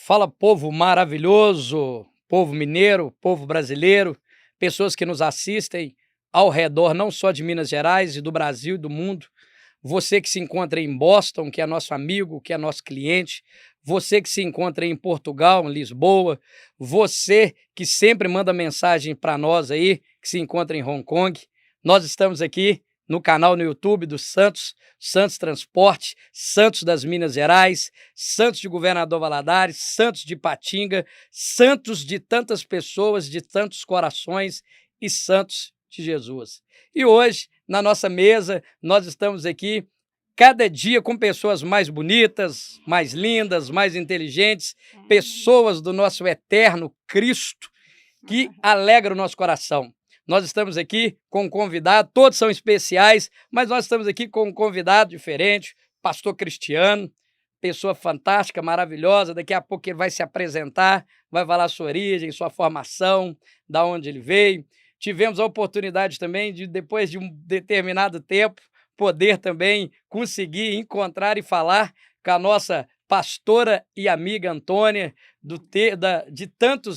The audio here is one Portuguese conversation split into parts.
Fala, povo maravilhoso, povo mineiro, povo brasileiro, pessoas que nos assistem ao redor não só de Minas Gerais e do Brasil e do mundo. Você que se encontra em Boston, que é nosso amigo, que é nosso cliente, você que se encontra em Portugal, em Lisboa, você que sempre manda mensagem para nós aí, que se encontra em Hong Kong. Nós estamos aqui no canal no YouTube do Santos Transporte, Santos das Minas Gerais, Santos de Governador Valadares, Santos de Ipatinga, Santos de tantas pessoas, de tantos corações e Santos de Jesus. E hoje, na nossa mesa, nós estamos aqui cada dia com pessoas mais bonitas, mais lindas, mais inteligentes, pessoas do nosso eterno Cristo, que alegra o nosso coração. Nós estamos aqui com um convidado, todos são especiais, mas nós estamos aqui com um convidado diferente, pastor Cristiano, pessoa fantástica, maravilhosa. Daqui a pouco ele vai se apresentar, vai falar sua origem, sua formação, da onde ele veio. Tivemos a oportunidade também de, depois de um determinado tempo, poder também conseguir encontrar e falar com a nossa pastora e amiga Antônia, de tanto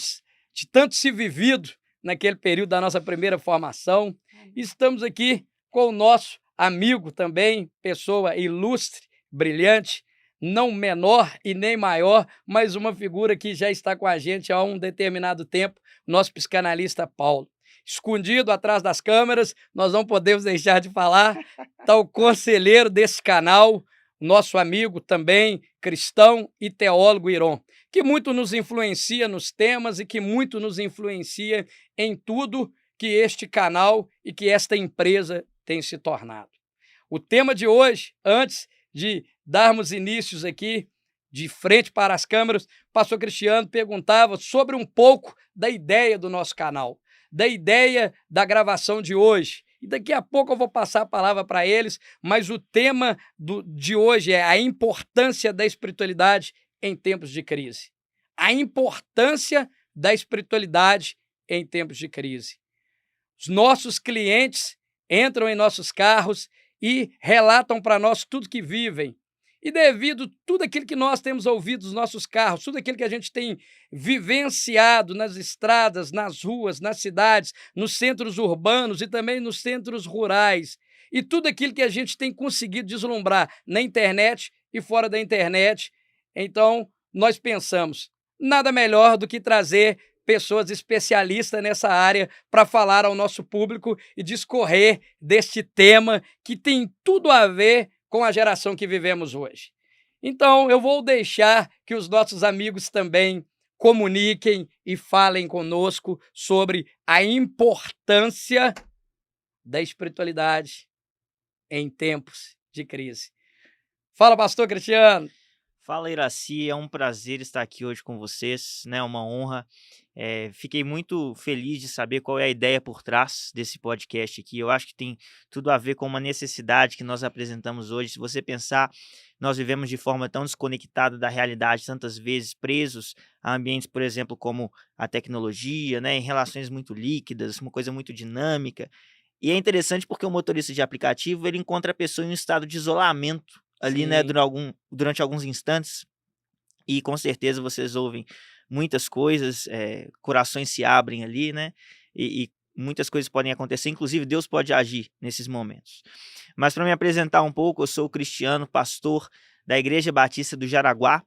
se vivido naquele período da nossa primeira formação. Estamos aqui com o nosso amigo também, pessoa ilustre, brilhante, não menor e nem maior, mas uma figura que já está com a gente há um determinado tempo, nosso psicanalista Paulo. Escondido atrás das câmeras, nós não podemos deixar de falar, está o conselheiro desse canal, nosso amigo também, cristão e teólogo Iron, que muito nos influencia nos temas e que muito nos influencia em tudo que este canal e que esta empresa tem se tornado. O tema de hoje, antes de darmos inícios aqui, de frente para as câmeras, o pastor Cristiano perguntava sobre um pouco da ideia do nosso canal, da ideia da gravação de hoje. E daqui a pouco eu vou passar a palavra para eles, mas o tema de hoje é a importância da espiritualidade em tempos de crise. A importância da espiritualidade em tempos de crise. Os nossos clientes entram em nossos carros e relatam para nós tudo que vivem. E devido a tudo aquilo que nós temos ouvido dos nossos carros, tudo aquilo que a gente tem vivenciado nas estradas, nas ruas, nas cidades, nos centros urbanos e também nos centros rurais, e tudo aquilo que a gente tem conseguido deslumbrar na internet e fora da internet, então nós pensamos, nada melhor do que trazer pessoas especialistas nessa área para falar ao nosso público e discorrer deste tema que tem tudo a ver com a geração que vivemos hoje. Então, eu vou deixar que os nossos amigos também comuniquem e falem conosco sobre a importância da espiritualidade em tempos de crise. Fala, pastor Cristiano. Fala, Iraci, é um prazer estar aqui hoje com vocês, né? Uma honra. Fiquei muito feliz de saber qual é a ideia por trás desse podcast aqui. Eu acho que tem tudo a ver com uma necessidade que nós apresentamos hoje. Se você pensar, nós vivemos de forma tão desconectada da realidade, tantas vezes presos a ambientes, por exemplo, como a tecnologia, né? Em relações muito líquidas, uma coisa muito dinâmica. E é interessante porque o motorista de aplicativo, ele encontra a pessoa em um estado de isolamento ali, né, Sim. durante alguns instantes, e com certeza vocês ouvem muitas coisas, corações se abrem ali, né, e muitas coisas podem acontecer, inclusive Deus pode agir nesses momentos. Mas para me apresentar um pouco, eu sou o Cristiano, pastor da Igreja Batista do Jaraguá.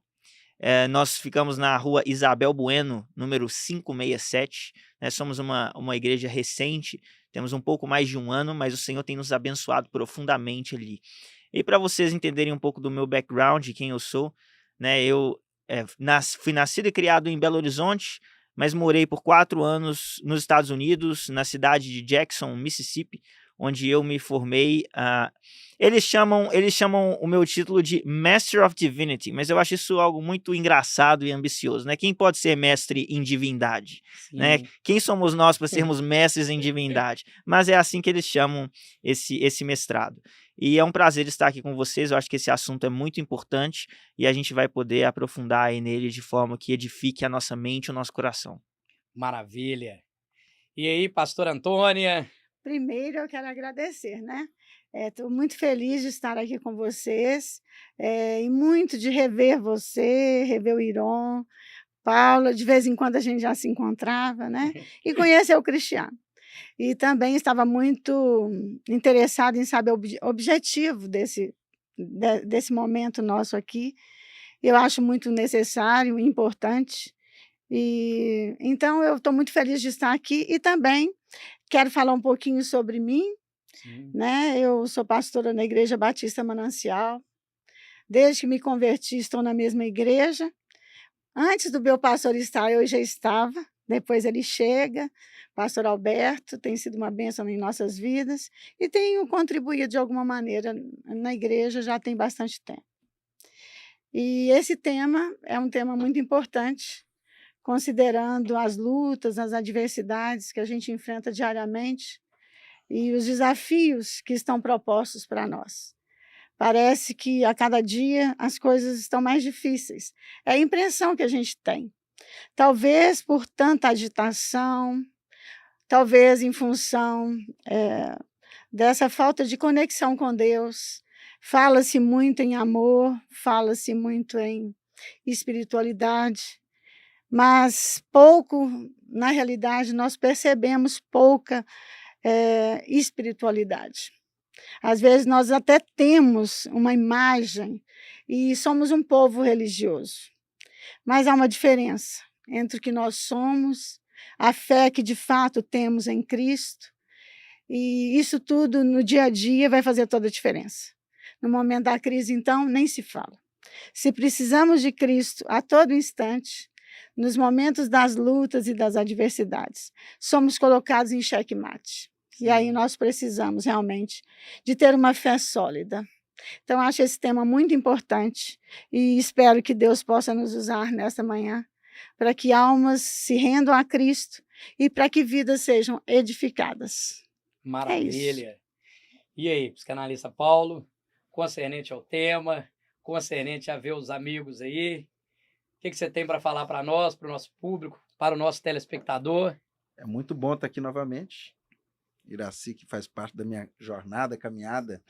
Nós ficamos na rua Isabel Bueno, número 567, né, somos uma igreja recente, temos um pouco mais de um ano, mas o Senhor tem nos abençoado profundamente ali. E para vocês entenderem um pouco do meu background, de quem eu sou, né, eu fui nascido e criado em Belo Horizonte, mas morei por 4 anos nos Estados Unidos, na cidade de Jackson, Mississippi, onde eu me formei. Eles chamam o meu título de Master of Divinity, mas eu acho isso algo muito engraçado e ambicioso, né? Quem pode ser mestre em divindade, né? Sim. Quem somos nós para sermos mestres em divindade? Mas é assim que eles chamam esse mestrado. E é um prazer estar aqui com vocês. Eu acho que esse assunto é muito importante e a gente vai poder aprofundar aí nele de forma que edifique a nossa mente e o nosso coração. Maravilha. E aí, pastor Antônia? Primeiro eu quero agradecer, né. Estou muito feliz de estar aqui com vocês, e muito de rever você, rever o Iron, Paula, de vez em quando a gente já se encontrava, né, e conhecer o Cristiano. E também estava muito interessada em saber o objetivo desse momento nosso aqui. Eu acho muito necessário e importante. E então eu estou muito feliz de estar aqui e também quero falar um pouquinho sobre mim, Sim. né. Eu sou pastora na Igreja Batista Manancial. Desde que me converti, estou na mesma igreja. Antes do meu pastor estar, eu já estava, depois ele chega. Pastor Alberto tem sido uma bênção em nossas vidas e tenho contribuído de alguma maneira na igreja já tem bastante tempo. E esse tema é um tema muito importante, considerando as lutas, as adversidades que a gente enfrenta diariamente e os desafios que estão propostos para nós. Parece que a cada dia as coisas estão mais difíceis. É a impressão que a gente tem. Talvez por tanta agitação, talvez em função, dessa falta de conexão com Deus. Fala-se muito em amor, fala-se muito em espiritualidade, mas pouco, na realidade, nós percebemos pouca, espiritualidade. Às vezes nós até temos uma imagem e somos um povo religioso, mas há uma diferença entre o que nós somos, a fé que de fato temos em Cristo, e isso tudo no dia a dia vai fazer toda a diferença. No momento da crise, então, nem se fala. Se precisamos de Cristo a todo instante, nos momentos das lutas e das adversidades, somos colocados em xeque-mate. E aí nós precisamos realmente de ter uma fé sólida. Então, acho esse tema muito importante e espero que Deus possa nos usar nesta manhã para que almas se rendam a Cristo e para que vidas sejam edificadas. É isso. Maravilha. E aí, psicanalista Paulo, concernente ao tema, concernente a ver os amigos aí, o que você tem para falar para nós, para o nosso público, para o nosso telespectador? É muito bom estar aqui novamente. Iraci, que faz parte da minha jornada, caminhada,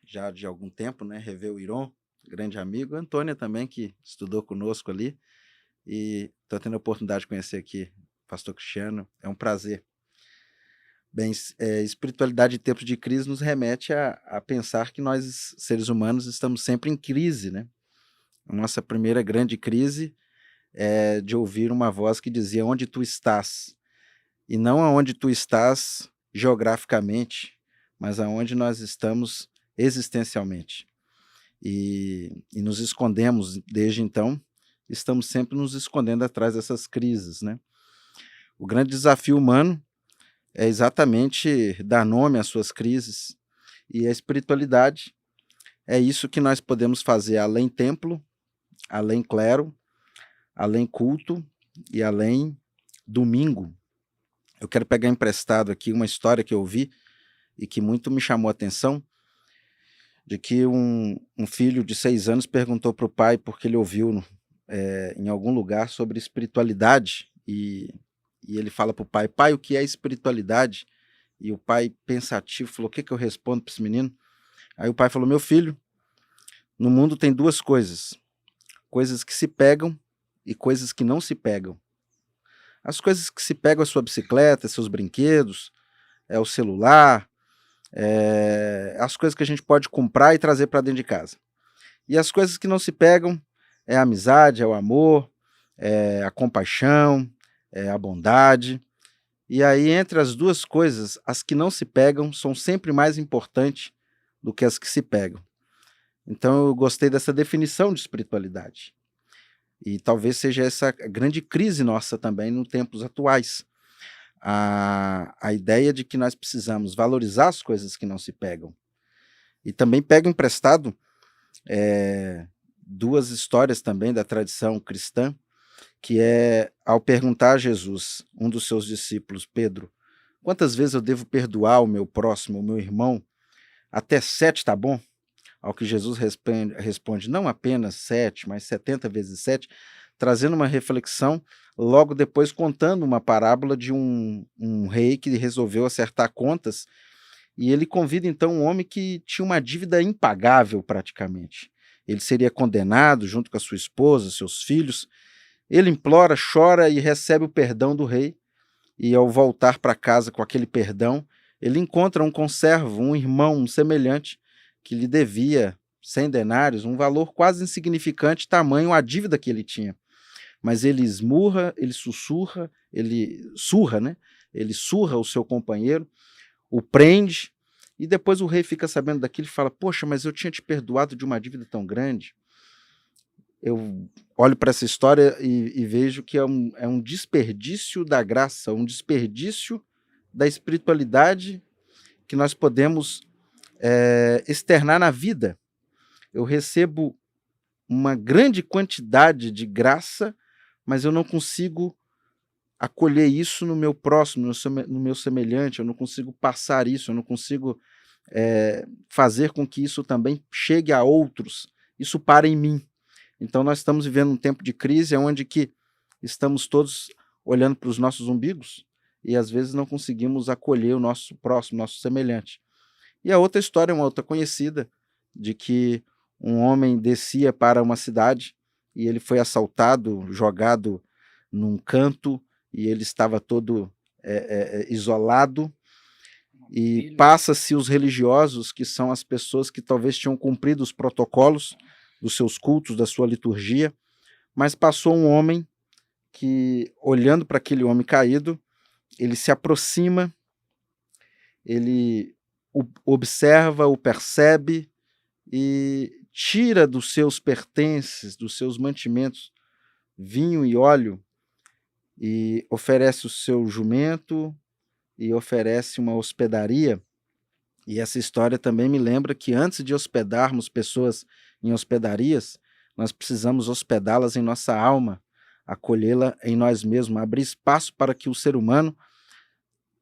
já de algum tempo, né? Rever o Iron, grande amigo. Antônia também, que estudou conosco ali. E estou tendo a oportunidade de conhecer aqui o pastor Cristiano. É um prazer. Bem, espiritualidade em tempos de crise nos remete a pensar que nós, seres humanos, estamos sempre em crise, né? A nossa primeira grande crise é de ouvir uma voz que dizia: onde tu estás? E não aonde tu estás geograficamente, mas aonde nós estamos existencialmente. E nos escondemos desde então, estamos sempre nos escondendo atrás dessas crises, né? O grande desafio humano é exatamente dar nome às suas crises, e a espiritualidade é isso que nós podemos fazer além templo, além clero, além culto e além domingo. Eu quero pegar emprestado aqui uma história que eu ouvi e que muito me chamou a atenção, de que um filho de 6 anos perguntou para o pai, porque ele ouviu em algum lugar sobre espiritualidade, e ele fala para o pai: pai, o que é espiritualidade? E o pai, pensativo, falou: o que eu respondo para esse menino? Aí o pai falou: meu filho, no mundo tem 2 coisas que se pegam e coisas que não se pegam. As coisas que se pegam é a sua bicicleta, seus brinquedos, é o celular, as coisas que a gente pode comprar e trazer para dentro de casa. E as coisas que não se pegam é a amizade, é o amor, é a compaixão, é a bondade. E aí, entre as 2 coisas, as que não se pegam são sempre mais importantes do que as que se pegam. Então eu gostei dessa definição de espiritualidade. E talvez seja essa grande crise nossa também nos tempos atuais. A ideia de que nós precisamos valorizar as coisas que não se pegam. E também pego emprestado 2 histórias também da tradição cristã, que é ao perguntar a Jesus, um dos seus discípulos, Pedro: quantas vezes eu devo perdoar o meu próximo, o meu irmão? Até 7 tá bom? Ao que Jesus responde: não apenas 7, mas 70 vezes 7. trazendo uma reflexão, logo depois contando uma parábola de um rei que resolveu acertar contas, e ele convida então um homem que tinha uma dívida impagável praticamente. Ele seria condenado junto com a sua esposa, seus filhos. Ele implora, chora e recebe o perdão do rei, e ao voltar para casa com aquele perdão, ele encontra um conservo, um irmão, um semelhante, que lhe devia 100 denários, um valor quase insignificante, tamanho a dívida que ele tinha. Mas ele esmurra, ele sussurra, ele surra, né? Ele surra o seu companheiro, o prende, e depois o rei fica sabendo daquilo e fala: poxa, mas eu tinha te perdoado de uma dívida tão grande. Eu olho para essa história e vejo que é um desperdício da graça, um desperdício da espiritualidade que nós podemos externar na vida. Eu recebo uma grande quantidade de graça, mas eu não consigo acolher isso no meu próximo, no meu semelhante, eu não consigo passar isso, eu não consigo fazer com que isso também chegue a outros, isso para em mim. Então nós estamos vivendo um tempo de crise onde que estamos todos olhando para os nossos umbigos e às vezes não conseguimos acolher o nosso próximo, nosso semelhante. E a outra história, uma outra conhecida, de que um homem descia para uma cidade e ele foi assaltado, jogado num canto, e ele estava todo isolado, e passa-se os religiosos, que são as pessoas que talvez tinham cumprido os protocolos dos seus cultos, da sua liturgia, mas passou um homem que, olhando para aquele homem caído, ele se aproxima, ele o observa, o percebe e tira dos seus pertences, dos seus mantimentos, vinho e óleo, e oferece o seu jumento e oferece uma hospedaria. E essa história também me lembra que antes de hospedarmos pessoas em hospedarias, nós precisamos hospedá-las em nossa alma, acolhê-la em nós mesmos, abrir espaço para que o ser humano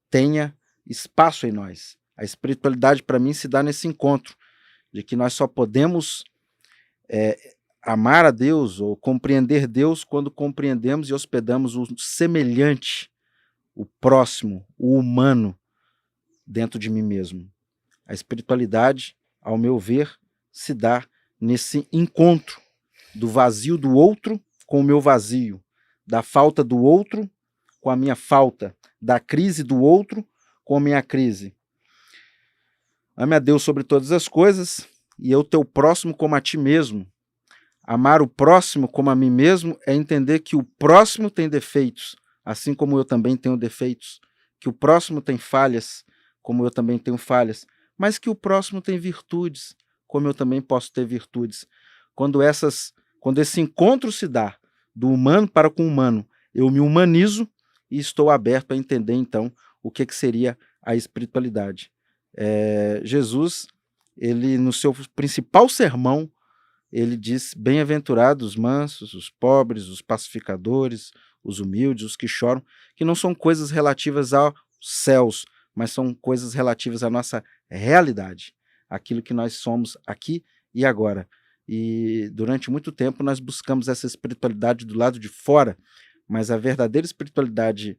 tenha espaço em nós. A espiritualidade, para mim, se dá nesse encontro, de que nós só podemos amar a Deus ou compreender Deus quando compreendemos e hospedamos o semelhante, o próximo, o humano dentro de mim mesmo. A espiritualidade, ao meu ver, se dá nesse encontro do vazio do outro com o meu vazio, da falta do outro com a minha falta, da crise do outro com a minha crise. Ame a Deus sobre todas as coisas e o teu próximo como a ti mesmo. Amar o próximo como a mim mesmo é entender que o próximo tem defeitos, assim como eu também tenho defeitos, que o próximo tem falhas, como eu também tenho falhas, mas que o próximo tem virtudes, como eu também posso ter virtudes. Quando esse encontro se dá do humano para com o humano, eu me humanizo e estou aberto a entender, então, o que seria a espiritualidade. Jesus, ele no seu principal sermão, ele diz: bem-aventurados os mansos, os pobres, os pacificadores, os humildes, os que choram, que não são coisas relativas aos céus, mas são coisas relativas à nossa realidade, aquilo que nós somos aqui e agora. E durante muito tempo nós buscamos essa espiritualidade do lado de fora, mas a verdadeira espiritualidade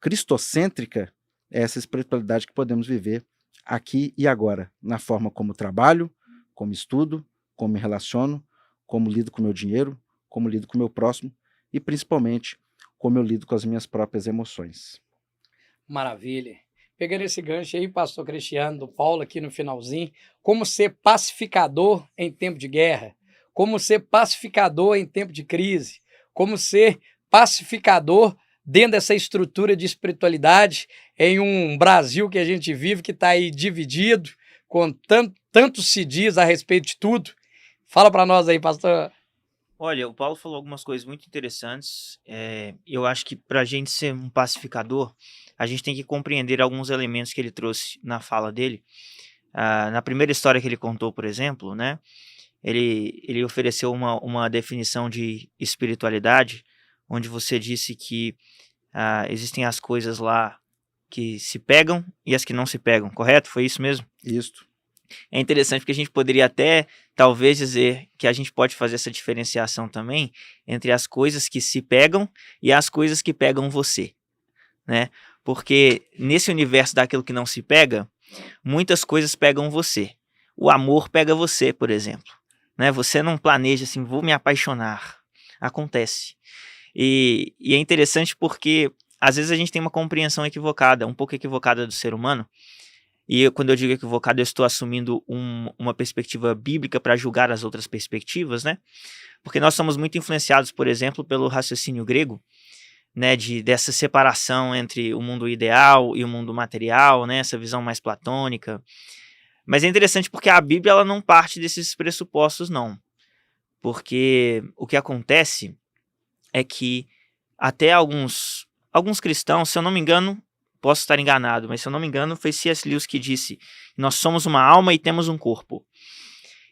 cristocêntrica é essa espiritualidade que podemos viver aqui e agora, na forma como trabalho, como estudo, como me relaciono, como lido com o meu dinheiro, como lido com o meu próximo e principalmente como eu lido com as minhas próprias emoções. Maravilha. Pegando esse gancho aí, pastor Cristiano, do Paulo, aqui no finalzinho, como ser pacificador em tempo de guerra, como ser pacificador em tempo de crise, como ser pacificador dentro dessa estrutura de espiritualidade em um Brasil que a gente vive, que está aí dividido, com tanto se diz a respeito de tudo. Fala para nós aí, pastor. Olha, o Paulo falou algumas coisas muito interessantes. Eu acho que para a gente ser um pacificador, a gente tem que compreender alguns elementos que ele trouxe na fala dele. Na primeira história que ele contou, por exemplo, né, ele ofereceu uma definição de espiritualidade, onde você disse que existem as coisas lá que se pegam e as que não se pegam, correto? Foi isso mesmo? Isso. É interessante porque a gente poderia até, talvez, dizer que a gente pode fazer essa diferenciação também entre as coisas que se pegam e as coisas que pegam você, né? Porque nesse universo daquilo que não se pega, muitas coisas pegam você. O amor pega você, por exemplo, né? Você não planeja assim, vou me apaixonar. Acontece. E é interessante porque às vezes a gente tem uma compreensão equivocada, um pouco equivocada do ser humano. E quando eu digo equivocado, eu estou assumindo uma perspectiva bíblica para julgar as outras perspectivas, né? Porque nós somos muito influenciados, por exemplo, pelo raciocínio grego, né? Dessa separação entre o mundo ideal e o mundo material, né? Essa visão mais platônica. Mas é interessante porque a Bíblia ela não parte desses pressupostos, não. Porque o que acontece é que até alguns cristãos, se eu não me engano, posso estar enganado, mas se eu não me engano, foi C.S. Lewis que disse: nós somos uma alma e temos um corpo.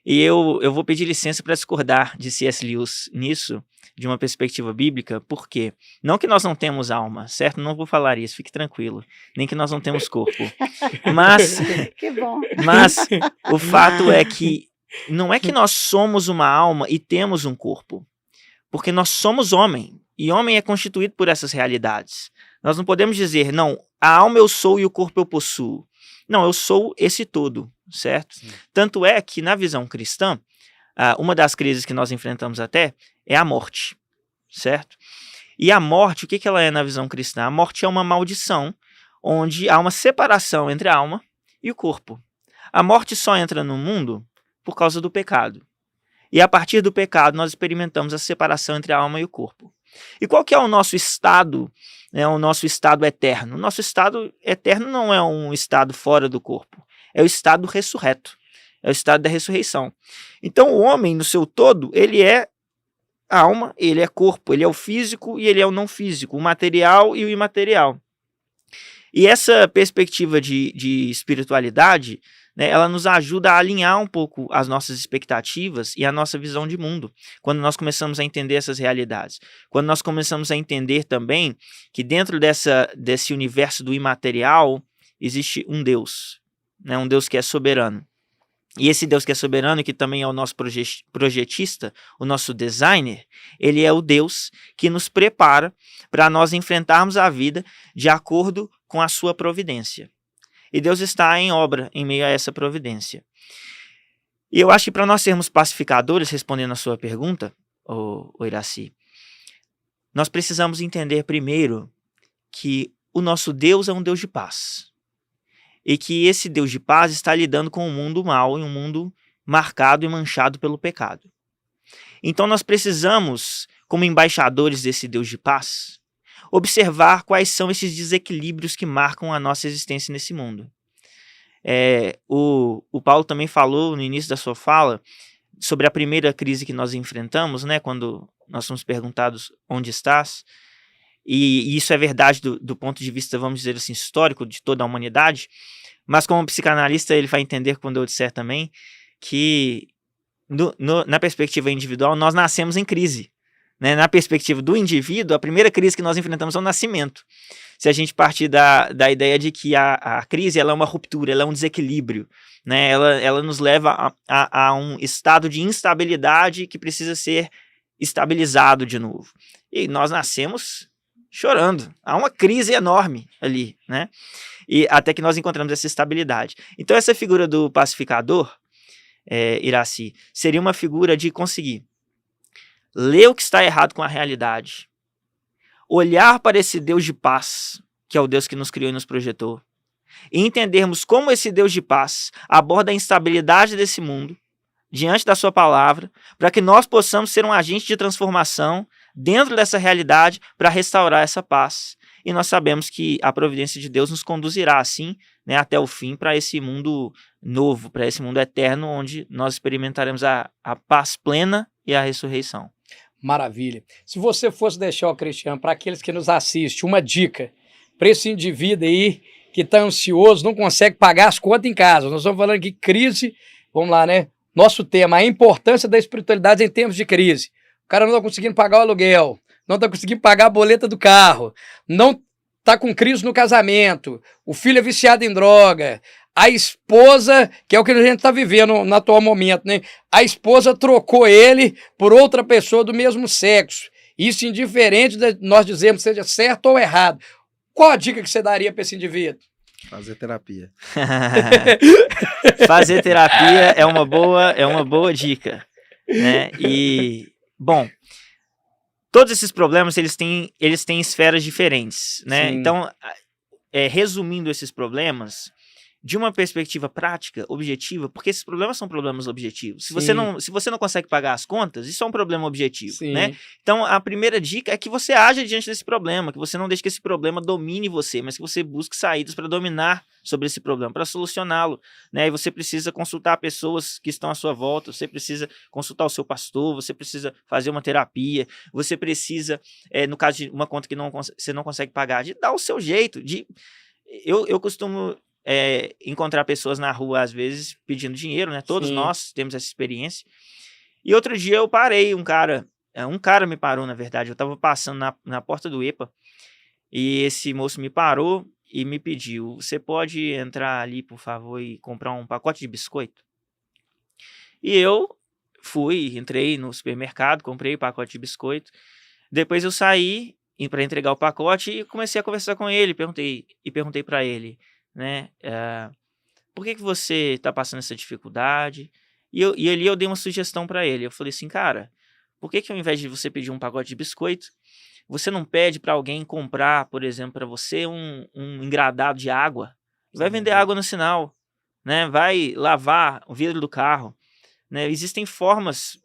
E eu vou pedir licença para discordar de C.S. Lewis nisso, de uma perspectiva bíblica, por quê? Não que nós não temos alma, certo? Não vou falar isso, fique tranquilo. Nem que nós não temos corpo. Mas, Que bom. mas o fato é que não é que nós somos uma alma e temos um corpo. Porque nós somos homem, e homem é constituído por essas realidades. Nós não podemos dizer, não, a alma eu sou e o corpo eu possuo. Não, eu sou esse todo, certo? Sim. Tanto é que na visão cristã, uma das crises que nós enfrentamos até é a morte, certo? E a morte, o que ela é na visão cristã? A morte é uma maldição, onde há uma separação entre a alma e o corpo. A morte só entra no mundo por causa do pecado. E a partir do pecado, nós experimentamos a separação entre a alma e o corpo. E qual que é o nosso estado, né, o nosso estado eterno? O nosso estado eterno não é um estado fora do corpo, é o estado ressurreto, é o estado da ressurreição. Então o homem, no seu todo, ele é alma, ele é corpo, ele é o físico e ele é o não físico, o material e o imaterial. E essa perspectiva de espiritualidade, né, ela nos ajuda a alinhar um pouco as nossas expectativas e a nossa visão de mundo, quando nós começamos a entender essas realidades. Quando nós começamos a entender também que dentro desse universo do imaterial existe um Deus, né, um Deus que é soberano. E esse Deus que é soberano, que também é o nosso projetista, o nosso designer, ele é o Deus que nos prepara para nós enfrentarmos a vida de acordo com a sua providência. E Deus está em obra em meio a essa providência. E eu acho que para nós sermos pacificadores, respondendo a sua pergunta, Iraci, nós precisamos entender primeiro que o nosso Deus é um Deus de paz. E que esse Deus de paz está lidando com um mundo mau e um mundo marcado e manchado pelo pecado. Então nós precisamos, como embaixadores desse Deus de paz, observar quais são esses desequilíbrios que marcam a nossa existência nesse mundo. O Paulo também falou no início da sua fala sobre a primeira crise que nós enfrentamos, né, quando nós somos perguntados onde estás, e isso é verdade do ponto de vista, vamos dizer assim, histórico de toda a humanidade, mas como psicanalista ele vai entender quando eu disser também que na perspectiva individual nós nascemos em crise. Né? Na perspectiva do indivíduo, a primeira crise que nós enfrentamos é o nascimento. Se a gente partir da ideia de que a crise ela é uma ruptura, ela é um desequilíbrio, né? Ela nos leva a um estado de instabilidade que precisa ser estabilizado de novo. E nós nascemos chorando. Há uma crise enorme ali, né? E até que nós encontramos essa estabilidade. Então essa figura do pacificador, Iraci, seria uma figura de conseguir ler o que está errado com a realidade, olhar para esse Deus de paz, que é o Deus que nos criou e nos projetou, e entendermos como esse Deus de paz aborda a instabilidade desse mundo diante da sua palavra, para que nós possamos ser um agente de transformação dentro dessa realidade para restaurar essa paz. E nós sabemos que a providência de Deus nos conduzirá assim, né, até o fim, para esse mundo novo, para esse mundo eterno, onde nós experimentaremos a paz plena e a ressurreição. Maravilha. Se você fosse deixar, Cristiano, para aqueles que nos assistem, uma dica para esse indivíduo aí que está ansioso, não consegue pagar as contas em casa. Nós estamos falando aqui crise, vamos lá, né? Nosso tema, a importância da espiritualidade em tempos de crise. O cara não está conseguindo pagar o aluguel, não está conseguindo pagar a boleta do carro, não está com crise no casamento, o filho é viciado em droga, a esposa, que é o que a gente está vivendo no atual momento, né? A esposa trocou ele por outra pessoa do mesmo sexo. Isso indiferente de nós dizermos seja certo ou errado. Qual a dica que você daria para esse indivíduo? Fazer terapia. Fazer terapia é uma boa dica, né? E, bom, todos esses problemas, eles têm esferas diferentes, né? Sim. Então, resumindo esses problemas, de uma perspectiva prática, objetiva, porque esses problemas são problemas objetivos. Se você não consegue pagar as contas, isso é um problema objetivo, Sim. né? Então, a primeira dica é que você haja diante desse problema, que você não deixe que esse problema domine você, mas que você busque saídas para dominar sobre esse problema, para solucioná-lo, né? E você precisa consultar pessoas que estão à sua volta, você precisa consultar o seu pastor, você precisa fazer uma terapia, você precisa, no caso de uma conta que você não consegue pagar, de dar o seu jeito, eu costumo encontrar pessoas na rua, às vezes, pedindo dinheiro, né? Todos Sim. nós temos essa experiência. E outro dia eu parei, um cara me parou, na verdade. Eu estava passando na porta do EPA e esse moço me parou e me pediu: você pode entrar ali, por favor, e comprar um pacote de biscoito? E eu entrei no supermercado, comprei o pacote de biscoito. Depois eu saí para entregar o pacote e comecei a conversar com ele. Perguntei para ele, né? Por que você está passando essa dificuldade? E ali eu dei uma sugestão para ele. Eu falei assim, cara, por que ao invés de você pedir um pacote de biscoito, você não pede para alguém comprar, por exemplo, para você um engradado de água? Vai vender água no sinal, né? Vai lavar o vidro do carro, né? Existem formas.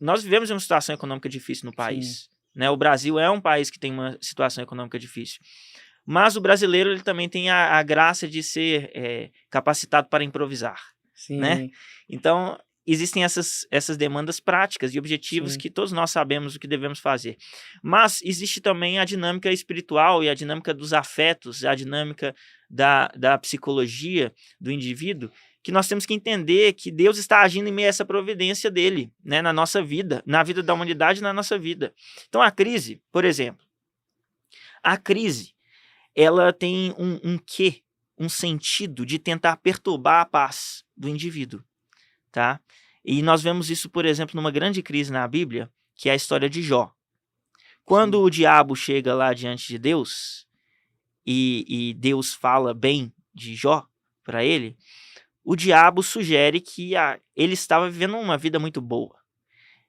Nós vivemos em uma situação econômica difícil no país, né? O Brasil é um país que tem uma situação econômica difícil. Mas o brasileiro ele também tem a graça de ser capacitado para improvisar, Sim. né? Então, existem essas demandas práticas e objetivos Sim. que todos nós sabemos o que devemos fazer. Mas existe também a dinâmica espiritual e a dinâmica dos afetos, a dinâmica da psicologia do indivíduo, que nós temos que entender que Deus está agindo em meio a essa providência dele, né, na nossa vida, na vida da humanidade e na nossa vida. Então, a crise, por exemplo, ela tem um sentido de tentar perturbar a paz do indivíduo, tá? E nós vemos isso, por exemplo, numa grande crise na Bíblia, que é a história de Jó. Quando o diabo chega lá diante de Deus e Deus fala bem de Jó para ele, o diabo sugere que ele estava vivendo uma vida muito boa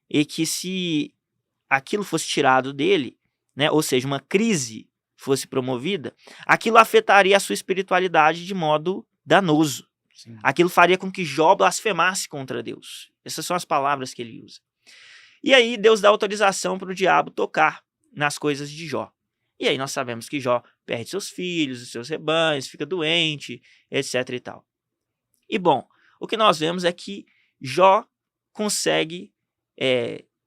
e que se aquilo fosse tirado dele, né, ou seja, uma crise fosse promovida, aquilo afetaria a sua espiritualidade de modo danoso. Sim. Aquilo faria com que Jó blasfemasse contra Deus. Essas são as palavras que ele usa. E aí Deus dá autorização para o diabo tocar nas coisas de Jó. E aí nós sabemos que Jó perde seus filhos, os seus rebanhos, fica doente, etc e tal. E bom, o que nós vemos é que Jó consegue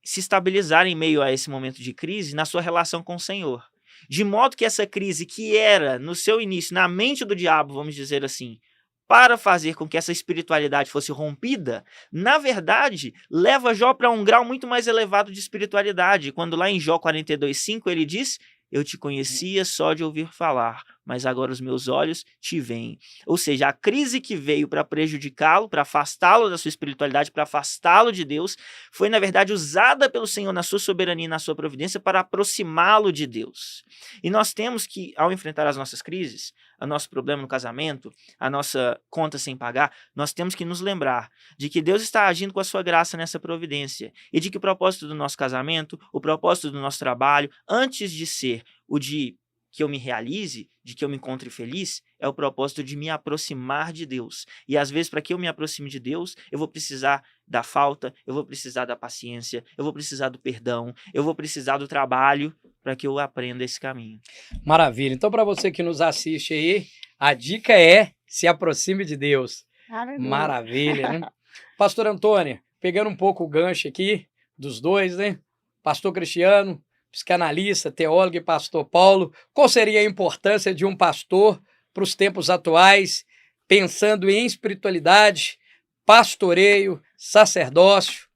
se estabilizar em meio a esse momento de crise na sua relação com o Senhor. De modo que essa crise que era, no seu início, na mente do diabo, vamos dizer assim, para fazer com que essa espiritualidade fosse rompida, na verdade, leva Jó para um grau muito mais elevado de espiritualidade. Quando lá em Jó 42:5 ele diz: eu te conhecia só de ouvir falar, mas agora os meus olhos te veem. Ou seja, a crise que veio para prejudicá-lo, para afastá-lo da sua espiritualidade, para afastá-lo de Deus, foi, na verdade, usada pelo Senhor na sua soberania e na sua providência para aproximá-lo de Deus. E nós temos que, ao enfrentar as nossas crises, o nosso problema no casamento, a nossa conta sem pagar, nós temos que nos lembrar de que Deus está agindo com a sua graça nessa providência e de que o propósito do nosso casamento, o propósito do nosso trabalho, antes de ser o de que eu me realize, de que eu me encontre feliz, é o propósito de me aproximar de Deus. E às vezes, para que eu me aproxime de Deus, eu vou precisar da falta, eu vou precisar da paciência, eu vou precisar do perdão, eu vou precisar do trabalho para que eu aprenda esse caminho. Maravilha. Então, para você que nos assiste aí, a dica é se aproxime de Deus. Aleluia. Maravilha, né? Pastor Antônio, pegando um pouco o gancho aqui dos dois, né? Pastor Cristiano, psicanalista, teólogo e pastor Paulo, qual seria a importância de um pastor para os tempos atuais, pensando em espiritualidade, pastoreio, sacerdócio?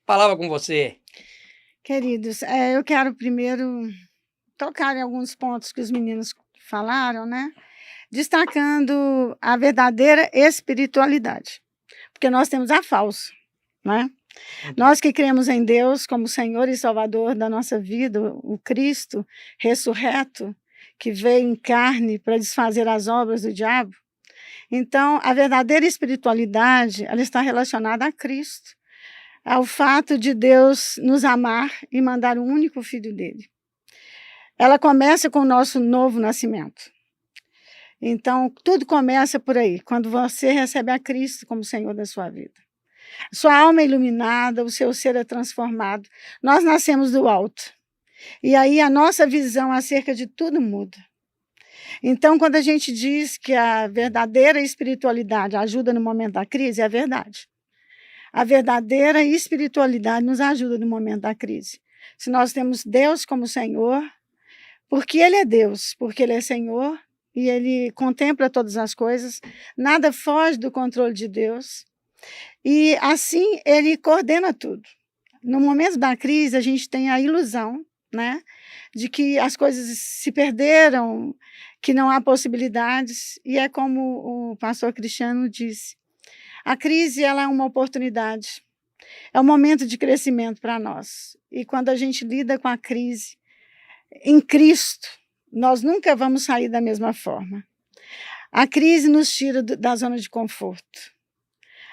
Palavra com você. Queridos, eu quero primeiro tocar em alguns pontos que os meninos falaram, né? destacando a verdadeira espiritualidade, porque nós temos a falsa, né? Nós que cremos em Deus como Senhor e Salvador da nossa vida, o Cristo ressurreto, que veio em carne para desfazer as obras do diabo. Então, a verdadeira espiritualidade, ela está relacionada a Cristo, ao fato de Deus nos amar e mandar o único Filho dele. Ela começa com o nosso novo nascimento. Então, tudo começa por aí, quando você recebe a Cristo como Senhor da sua vida. Sua alma é iluminada, o seu ser é transformado. Nós nascemos do alto. E aí a nossa visão acerca de tudo muda. Então, quando a gente diz que a verdadeira espiritualidade ajuda no momento da crise, é verdade. A verdadeira espiritualidade nos ajuda no momento da crise. Se nós temos Deus como Senhor, porque Ele é Deus, porque Ele é Senhor, e Ele contempla todas as coisas, nada foge do controle de Deus, e assim Ele coordena tudo. No momento da crise, a gente tem a ilusão, né, de que as coisas se perderam, que não há possibilidades, e é como o pastor Cristiano disse, a crise ela é uma oportunidade, é um momento de crescimento para nós. E quando a gente lida com a crise em Cristo, nós nunca vamos sair da mesma forma. A crise nos tira da zona de conforto.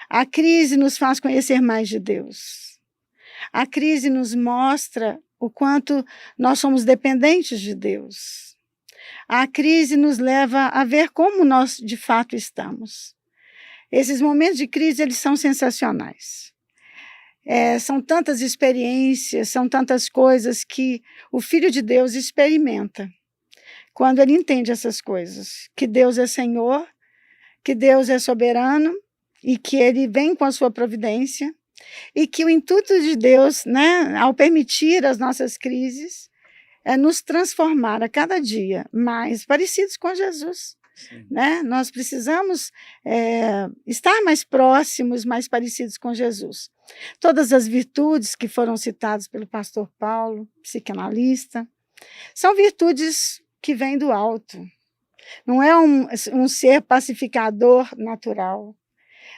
A crise nos faz conhecer mais de Deus. A crise nos mostra o quanto nós somos dependentes de Deus. A crise nos leva a ver como nós de fato estamos. Esses momentos de crise, eles são sensacionais. São tantas experiências, são tantas coisas que o Filho de Deus experimenta quando ele entende essas coisas, que Deus é Senhor, que Deus é soberano e que Ele vem com a sua providência e que o intuito de Deus, né, ao permitir as nossas crises, é nos transformar a cada dia mais parecidos com Jesus. Né? Nós precisamos estar mais próximos, mais parecidos com Jesus. Todas as virtudes que foram citadas pelo pastor Paulo, psicanalista, são virtudes que vêm do alto. Não é um ser pacificador natural,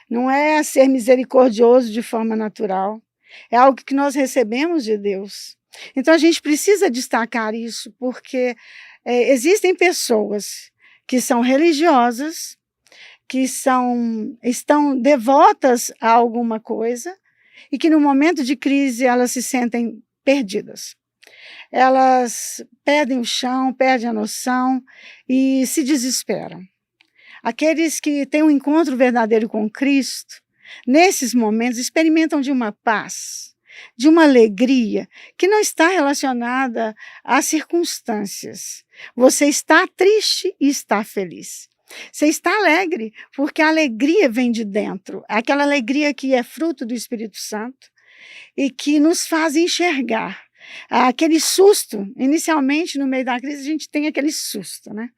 não é ser misericordioso de forma natural, é algo que nós recebemos de Deus. Então a gente precisa destacar isso, porque existem pessoas que são religiosas, que estão devotas a alguma coisa e que no momento de crise elas se sentem perdidas. Elas perdem o chão, perdem a noção e se desesperam. Aqueles que têm um encontro verdadeiro com Cristo, nesses momentos experimentam de uma paz, de uma alegria que não está relacionada às circunstâncias. Você está triste e está feliz. Você está alegre, porque a alegria vem de dentro. Aquela alegria que é fruto do Espírito Santo e que nos faz enxergar. Aquele susto, inicialmente no meio da crise a gente tem aquele susto, né?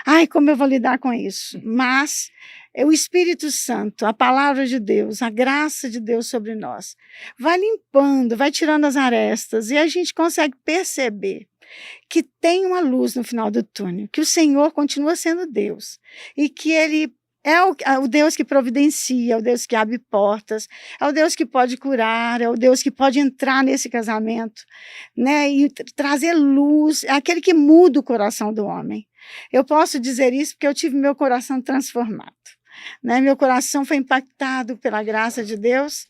Ai, como eu vou lidar com isso? Mas o Espírito Santo, a palavra de Deus, a graça de Deus sobre nós, vai limpando, vai tirando as arestas e a gente consegue perceber que tem uma luz no final do túnel, que o Senhor continua sendo Deus e que Ele é o Deus que providencia, é o Deus que abre portas, é o Deus que pode curar, é o Deus que pode entrar nesse casamento, né, e trazer luz, é aquele que muda o coração do homem. Eu posso dizer isso porque eu tive meu coração transformado, né? Meu coração foi impactado pela graça de Deus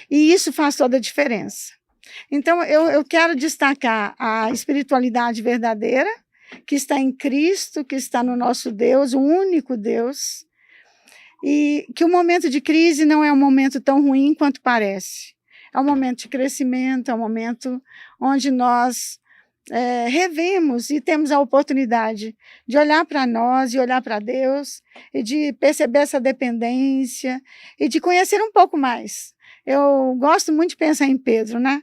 e isso faz toda a diferença. Então, eu quero destacar a espiritualidade verdadeira, que está em Cristo, que está no nosso Deus, o único Deus, e que o momento de crise não é um momento tão ruim quanto parece. É um momento de crescimento, é um momento onde nós revemos e temos a oportunidade de olhar para nós e olhar para Deus e de perceber essa dependência e de conhecer um pouco mais. Eu gosto muito de pensar em Pedro, né?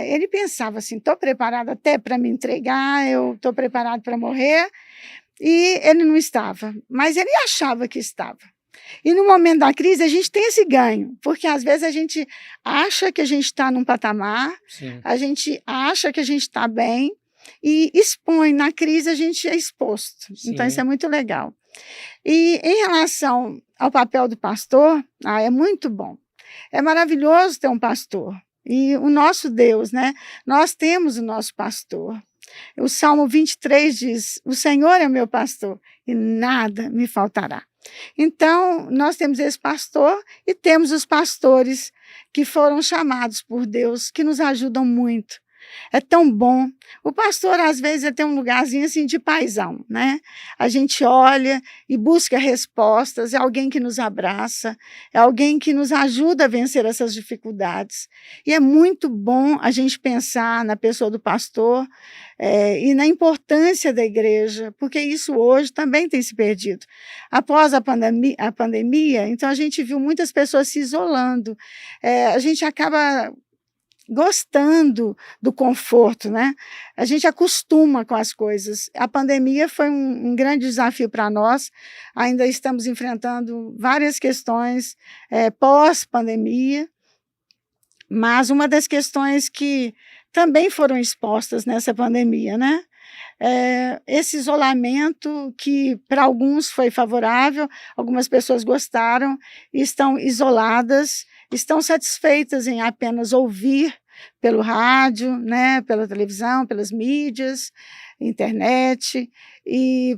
Ele pensava assim, estou preparado até para me entregar, eu estou preparado para morrer, e ele não estava, mas ele achava que estava. E no momento da crise a gente tem esse ganho, porque às vezes a gente acha que a gente está num patamar, sim, a gente acha que a gente está bem, e expõe, na crise a gente é exposto. Sim. Então isso é muito legal. E em relação ao papel do pastor, é muito bom. É maravilhoso ter um pastor. E o nosso Deus, né? Nós temos o nosso pastor. O Salmo 23 diz: o Senhor é meu pastor e nada me faltará. Então, nós temos esse pastor e temos os pastores que foram chamados por Deus, que nos ajudam muito. É tão bom. O pastor, às vezes, tem um lugarzinho assim de paizão, né? A gente olha e busca respostas, é alguém que nos abraça, é alguém que nos ajuda a vencer essas dificuldades. E é muito bom a gente pensar na pessoa do pastor e na importância da igreja, porque isso hoje também tem se perdido. Após a pandemia, então a gente viu muitas pessoas se isolando. A gente acaba gostando do conforto, né? A gente acostuma com as coisas. A pandemia foi um grande desafio para nós, ainda estamos enfrentando várias questões pós-pandemia, mas uma das questões que também foram expostas nessa pandemia, né? Esse isolamento que para alguns foi favorável, algumas pessoas gostaram, estão isoladas, estão satisfeitas em apenas ouvir pelo rádio, né, pela televisão, pelas mídias, internet, e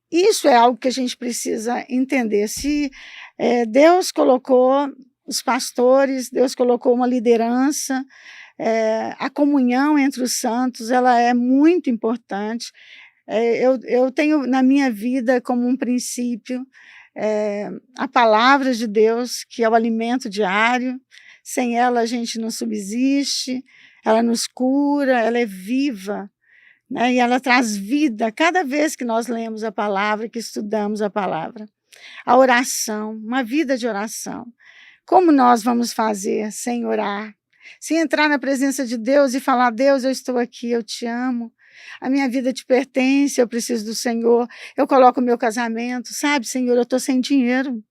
isso é algo que a gente precisa entender. Se Deus colocou os pastores, Deus colocou uma liderança, a comunhão entre os santos, ela é muito importante. Eu tenho na minha vida como um princípio a palavra de Deus, que é o alimento diário. Sem ela a gente não subsiste, ela nos cura, ela é viva, né? E ela traz vida cada vez que nós lemos a palavra, que estudamos a palavra. A oração, uma vida de oração. Como nós vamos fazer sem orar? Sem entrar na presença de Deus e falar: Deus, eu estou aqui, eu te amo, a minha vida te pertence, eu preciso do Senhor, eu coloco o meu casamento, sabe, Senhor, eu estou sem dinheiro,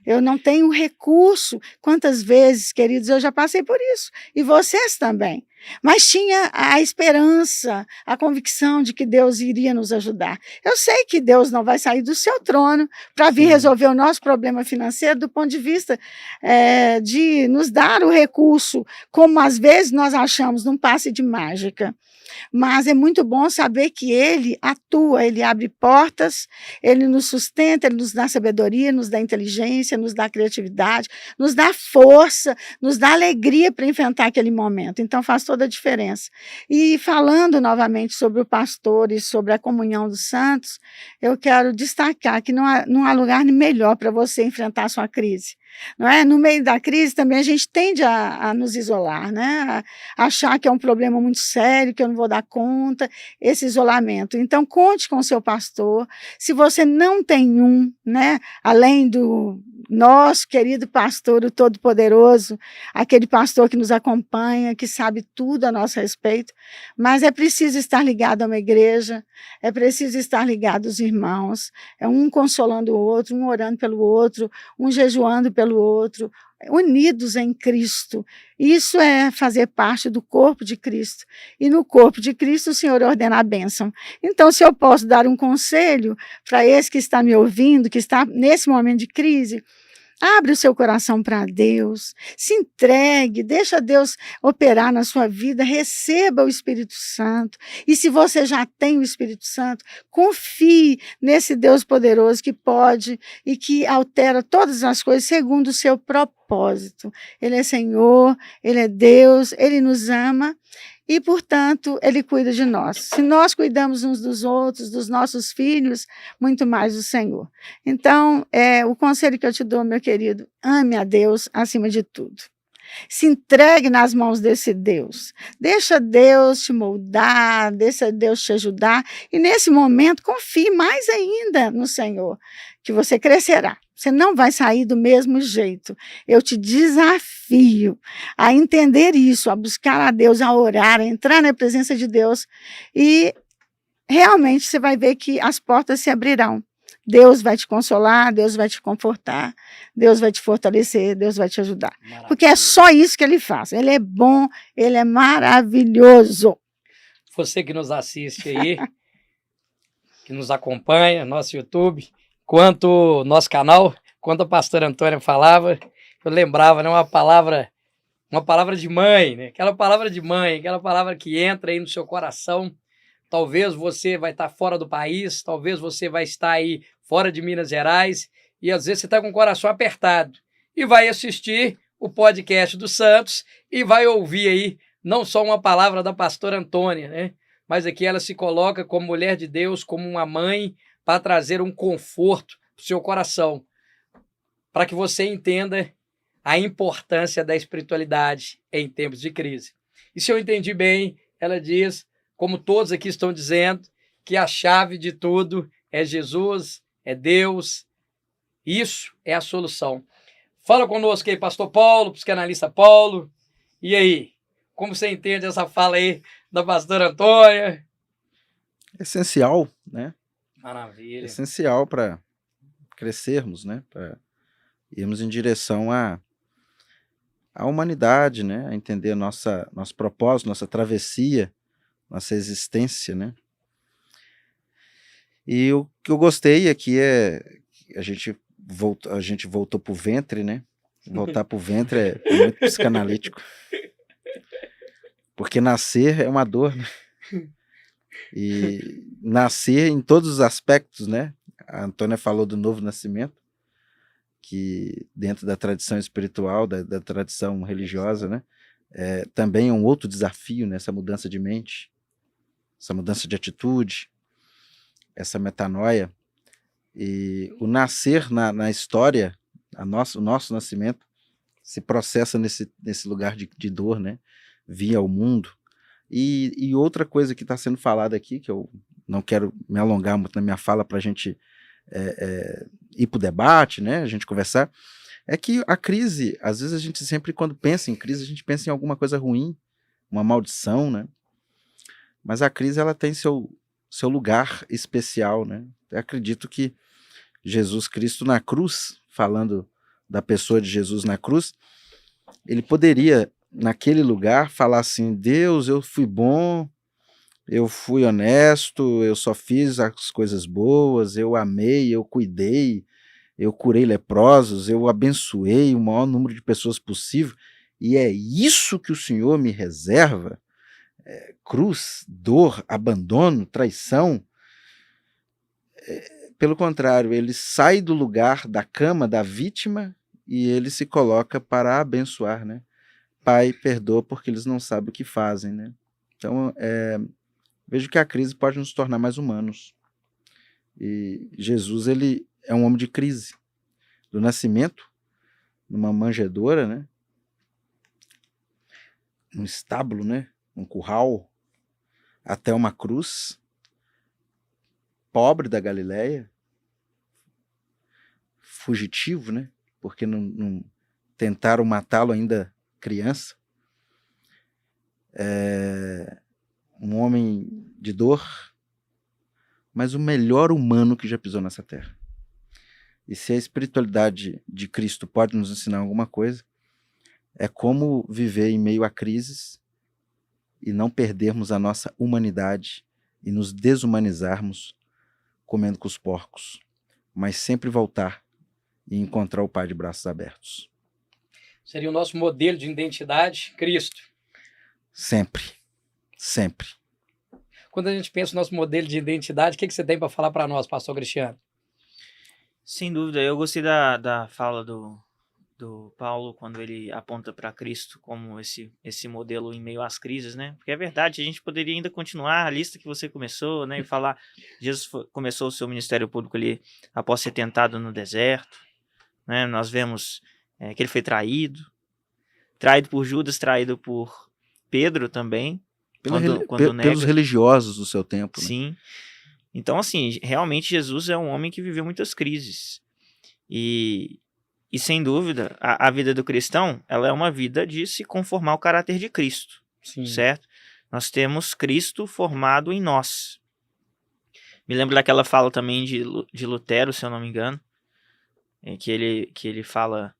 eu não tenho recurso. Quantas vezes, queridos, eu já passei por isso, e vocês também. Mas tinha a esperança, a convicção de que Deus iria nos ajudar. Eu sei que Deus não vai sair do seu trono para vir resolver o nosso problema financeiro do ponto de vista de nos dar o recurso, como às vezes nós achamos, num passe de mágica. Mas é muito bom saber que Ele atua, Ele abre portas, Ele nos sustenta, Ele nos dá sabedoria, nos dá inteligência, nos dá criatividade, nos dá força, nos dá alegria para enfrentar aquele momento. Então faz toda a diferença. E falando novamente sobre o pastor e sobre a comunhão dos santos, eu quero destacar que não há lugar melhor para você enfrentar a sua crise. Não é? No meio da crise também a gente tende a nos isolar, né? A achar que é um problema muito sério, que eu não vou dar conta, esse isolamento. Então conte com o seu pastor. Se você não tem um, né? Além do nosso querido pastor, o Todo-Poderoso, aquele pastor que nos acompanha, que sabe tudo a nosso respeito, mas é preciso estar ligado a uma igreja, é preciso estar ligado aos irmãos, um consolando o outro, um orando pelo outro, um jejuando pelo outro, unidos em Cristo. Isso é fazer parte do corpo de Cristo. E no corpo de Cristo o Senhor ordena a bênção. Então, se eu posso dar um conselho para esse que está me ouvindo, que está nesse momento de crise, abre o seu coração para Deus, se entregue, deixa Deus operar na sua vida, receba o Espírito Santo. E se você já tem o Espírito Santo, confie nesse Deus poderoso que pode e que altera todas as coisas segundo o seu propósito. Ele é Senhor, Ele é Deus, Ele nos ama. E, portanto, Ele cuida de nós. Se nós cuidamos uns dos outros, dos nossos filhos, muito mais o Senhor. Então, o conselho que eu te dou, meu querido, ame a Deus acima de tudo. Se entregue nas mãos desse Deus. Deixa Deus te moldar, deixa Deus te ajudar. E, nesse momento, confie mais ainda no Senhor, que você crescerá. Você não vai sair do mesmo jeito. Eu te desafio a entender isso, a buscar a Deus, a orar, a entrar na presença de Deus e realmente você vai ver que as portas se abrirão. Deus vai te consolar, Deus vai te confortar, Deus vai te fortalecer, Deus vai te ajudar. Maravilha. Porque é só isso que Ele faz. Ele é bom, Ele é maravilhoso. Você que nos assiste aí, que nos acompanha, nosso YouTube, quanto o nosso canal, quanto a pastora Antônia falava, eu lembrava, né, uma palavra de mãe, né? Aquela palavra de mãe, aquela palavra que entra aí no seu coração. Talvez você vai estar fora do país, talvez você vai estar aí fora de Minas Gerais, e às vezes você está com o coração apertado e vai assistir o podcast do Santos e vai ouvir aí não só uma palavra da pastora Antônia, né? Mas aqui ela se coloca como mulher de Deus, como uma mãe, para trazer um conforto para o seu coração, para que você entenda a importância da espiritualidade em tempos de crise. E se eu entendi bem, ela diz, como todos aqui estão dizendo, que a chave de tudo é Jesus, é Deus. Isso é a solução. Fala conosco aí, pastor Paulo, psicanalista Paulo. E aí, como você entende essa fala aí da pastora Antônia? Essencial, né? Maravilha. Essencial para crescermos, né? Para irmos em direção à humanidade, né? A entender nosso propósito, nossa travessia, nossa existência, né? E o que eu gostei aqui é a gente voltou pro ventre, né? Voltar pro ventre é muito psicanalítico. Porque nascer é uma dor, né? E nascer em todos os aspectos, né? A Antônia falou do novo nascimento, que dentro da tradição espiritual, da tradição religiosa, né? Também é um outro desafio, né? Essa mudança de mente, essa mudança de atitude, essa metanoia. E o nascer na história, o nosso nascimento, se processa nesse lugar de dor, né? Vir ao mundo. E outra coisa que está sendo falada aqui, que eu não quero me alongar muito na minha fala para a gente ir para o debate, né? A gente conversar, é que a crise, às vezes a gente sempre, quando pensa em crise, a gente pensa em alguma coisa ruim, uma maldição, né? Mas a crise, ela tem seu lugar especial, né? Eu acredito que Jesus Cristo na cruz, falando da pessoa de Jesus na cruz, ele poderia, naquele lugar, falar assim: Deus, eu fui bom, eu fui honesto, eu só fiz as coisas boas, eu amei, eu cuidei, eu curei leprosos, eu abençoei o maior número de pessoas possível, e é isso que o Senhor me reserva? Cruz, dor, abandono, traição? Pelo contrário, ele sai do lugar da cama da vítima e ele se coloca para abençoar, né? Pai, perdoa porque eles não sabem o que fazem, né? Então, vejo que a crise pode nos tornar mais humanos. E Jesus, ele é um homem de crise. Do nascimento, numa manjedoura, né? Num estábulo, né? Um curral, até uma cruz, pobre da Galileia, fugitivo, né? Porque não tentaram matá-lo ainda criança. Um homem de dor, mas o melhor humano que já pisou nessa terra. E se a espiritualidade de Cristo pode nos ensinar alguma coisa, é como viver em meio a crises e não perdermos a nossa humanidade e nos desumanizarmos comendo com os porcos, mas sempre voltar e encontrar o Pai de braços abertos. Seria o nosso modelo de identidade, Cristo. Sempre, sempre. Quando a gente pensa no nosso modelo de identidade, o que você tem para falar para nós, pastor Cristiano? Sem dúvida, eu gostei da fala do Paulo quando ele aponta para Cristo como esse modelo em meio às crises, né? Porque é verdade, a gente poderia ainda continuar a lista que você começou, né? E falar, Jesus começou o seu ministério público ali após ser tentado no deserto, né? Nós vemos que ele foi traído por Judas, traído por Pedro também, pelos religiosos do seu tempo, né? Sim. Então, assim, realmente Jesus é um homem que viveu muitas crises. E sem dúvida, a vida do cristão, ela é uma vida de se conformar ao caráter de Cristo. Sim. Certo? Nós temos Cristo formado em nós. Me lembro daquela fala também de Lutero, se eu não me engano, que ele fala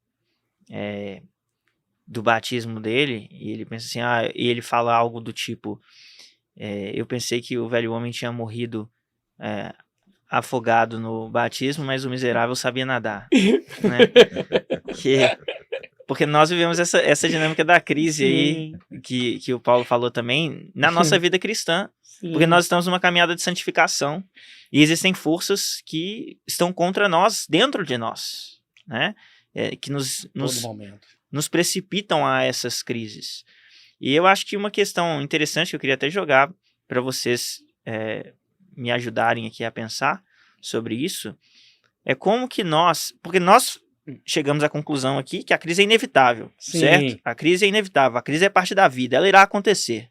do batismo dele, e ele pensa assim, e ele fala algo do tipo, eu pensei que o velho homem tinha morrido afogado no batismo, mas o miserável sabia nadar, né? Porque nós vivemos essa dinâmica da crise aí, que o Paulo falou também, na nossa vida cristã, porque nós estamos numa caminhada de santificação e existem forças que estão contra nós, dentro de nós, né? Que nos precipitam a essas crises. E eu acho que uma questão interessante que eu queria até jogar para vocês me ajudarem aqui a pensar sobre isso, é como que porque nós chegamos à conclusão aqui que a crise é inevitável, certo? A crise é inevitável, a crise é parte da vida, ela irá acontecer.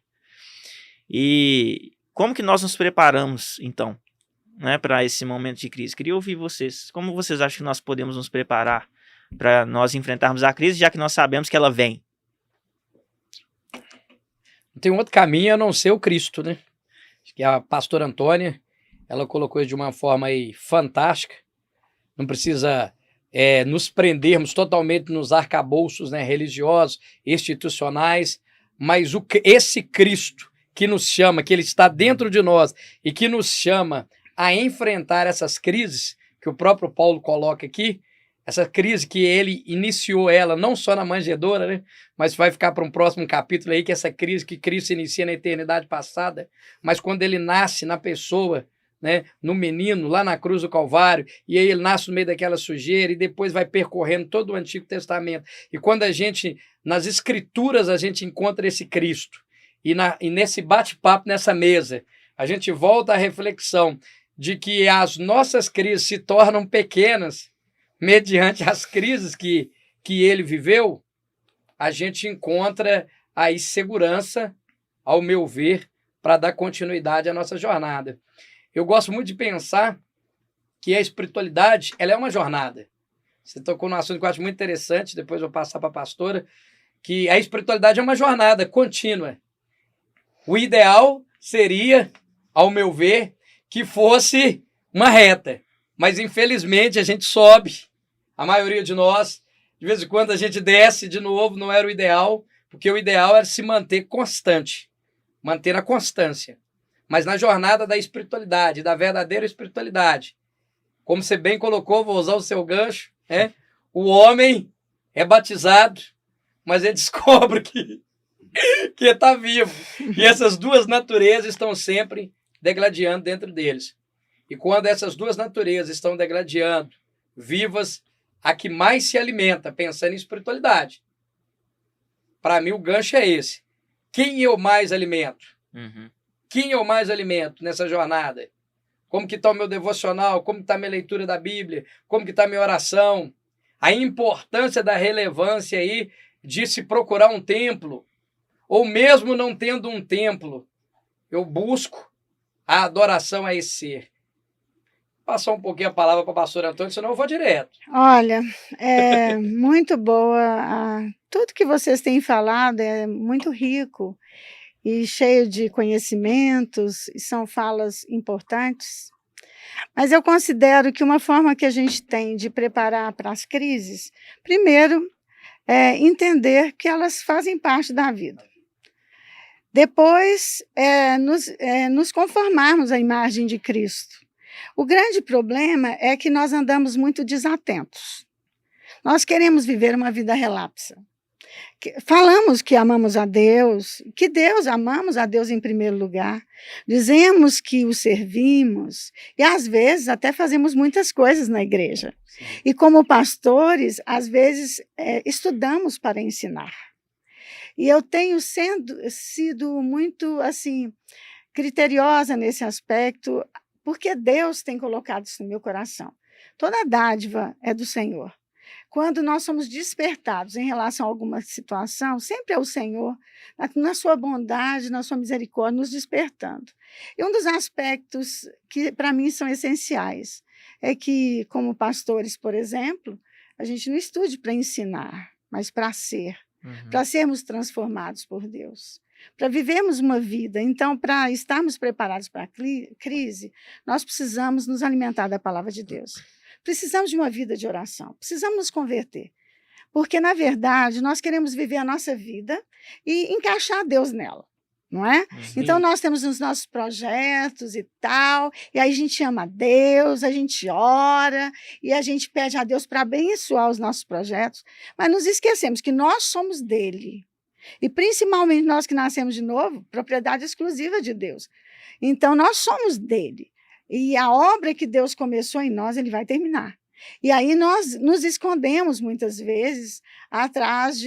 E como que nós nos preparamos, então, né, para esse momento de crise? Queria ouvir vocês. Como vocês acham que nós podemos nos preparar para nós enfrentarmos a crise, já que nós sabemos que ela vem? Tem um outro caminho a não ser o Cristo, né? Acho que a pastora Antônia, ela colocou isso de uma forma aí fantástica. Não precisa nos prendermos totalmente nos arcabouços, né, religiosos, institucionais, mas esse Cristo que nos chama, que ele está dentro de nós e que nos chama a enfrentar essas crises, que o próprio Paulo coloca aqui, essa crise que ele iniciou ela, não só na manjedoura, né, mas vai ficar para um próximo capítulo aí, que essa crise que Cristo inicia na eternidade passada, mas quando ele nasce na pessoa, né, no menino, lá na cruz do Calvário, e aí ele nasce no meio daquela sujeira e depois vai percorrendo todo o Antigo Testamento. E quando nas Escrituras, a gente encontra esse Cristo, e nesse bate-papo, nessa mesa, a gente volta à reflexão de que as nossas crises se tornam pequenas mediante as crises que ele viveu, a gente encontra aí segurança, ao meu ver, para dar continuidade à nossa jornada. Eu gosto muito de pensar que a espiritualidade, ela é uma jornada. Você tocou num assunto que eu acho muito interessante, depois eu vou passar para a pastora, que a espiritualidade é uma jornada contínua. O ideal seria, ao meu ver, que fosse uma reta. Mas, infelizmente, a gente sobe. A maioria de nós, de vez em quando, a gente desce de novo, não era o ideal, porque o ideal era se manter constante, manter a constância. Mas na jornada da espiritualidade, da verdadeira espiritualidade, como você bem colocou, vou usar o seu gancho, né? O homem é batizado, mas ele descobre que está vivo. E essas duas naturezas estão sempre degladiando dentro deles. E quando essas duas naturezas estão degladiando, vivas, a que mais se alimenta, pensando em espiritualidade. Para mim, o gancho é esse. Quem eu mais alimento? Uhum. Quem eu mais alimento nessa jornada? Como que está o meu devocional? Como está a minha leitura da Bíblia? Como que está a minha oração? A importância da relevância aí de se procurar um templo, ou mesmo não tendo um templo, eu busco a adoração a esse ser. Passar um pouquinho a palavra para a pastora Antônia, senão eu vou direto. Olha, é muito boa. Tudo que vocês têm falado é muito rico e cheio de conhecimentos, e são falas importantes. Mas eu considero que uma forma que a gente tem de preparar para as crises, primeiro, é entender que elas fazem parte da vida. Depois, nos conformarmos à imagem de Cristo. O grande problema é que nós andamos muito desatentos. Nós queremos viver uma vida relapsa. Falamos que amamos a Deus, amamos a Deus em primeiro lugar. Dizemos que o servimos e, às vezes, até fazemos muitas coisas na igreja. Sim. E, como pastores, às vezes, estudamos para ensinar. E eu tenho sido muito, assim, criteriosa nesse aspecto, porque Deus tem colocado isso no meu coração. Toda dádiva é do Senhor. Quando nós somos despertados em relação a alguma situação, sempre é o Senhor, na sua bondade, na sua misericórdia, nos despertando. E um dos aspectos que, para mim, são essenciais é que, como pastores, por exemplo, a gente não estude para ensinar, mas para ser, para sermos transformados por Deus, para vivermos uma vida. Então, para estarmos preparados para a crise, nós precisamos nos alimentar da palavra de Deus. Precisamos de uma vida de oração, precisamos nos converter, porque, na verdade, nós queremos viver a nossa vida e encaixar Deus nela. não é? Então, nós temos os nossos projetos e tal, e aí a gente ama a Deus, a gente ora, e a gente pede a Deus para abençoar os nossos projetos, mas nos esquecemos que nós somos dele. E principalmente nós que nascemos de novo, propriedade exclusiva de Deus. Então, nós somos dele. E a obra que Deus começou em nós, ele vai terminar. E aí nós nos escondemos muitas vezes atrás